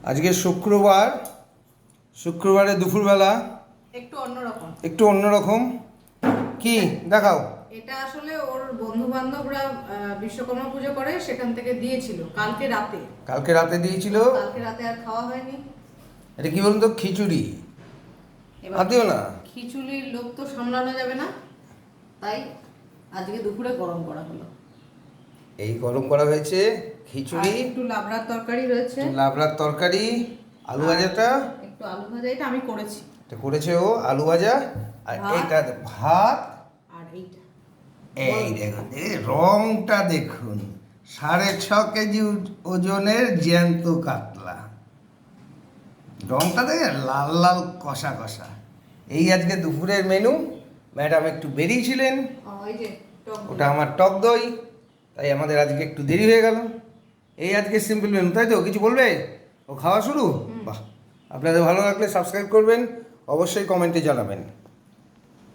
আজকে শুক্রবার, শুক্রবারে দুপুরবেলা একটু অন্যরকম। কি দেখাও? এটা আসলে ওর বন্ধু বান্ধবরা বিশ্বকর্মা পুজো করে, সেখান থেকে দিয়েছিল কালকে রাতে। কালকে রাতে দিয়েছিল। কালকে রাতে আর খাওয়া হয়নি। এটা কি বলুন তো, খিচুড়ি। আদিও না, খিচুড়ির লোক তো সামলানো যাবে না, তাই আজকে দুপুরে গরম করা হলো। এই গরম করা হয়েছে খিচুড়ি, একটু লাবড়ার তরকারি রয়েছে, লাবড়ার তরকারি, আলু ভাজাটা, একটু আলু ভাজা, এটা আমি করেছি। এটা করেছে ও, আলু ভাজা। আর এটা ভাত। আর এইটা এই দেখুন, এই রংটা দেখুন, 6.5 কেজি ওজনের জ্যান্ত কাতলা। রংটা দেখে লাল লাল কষা কষা। এই আজকে দুপুরের মেনু। ম্যাডাম একটু বেরিয়েছিলেন, ওই যে ওটা আমার টক দই, তাই আমাদের আজকে একটু দেরি হয়ে গেল। এই আজকে সিম্পল মেনু, তাই তো? কিছু বলবে? ও খাওয়া শুরু? বাহ! আপনাদের ভালো লাগলে সাবস্ক্রাইব করবেন, অবশ্যই কমেন্টে জানাবেন।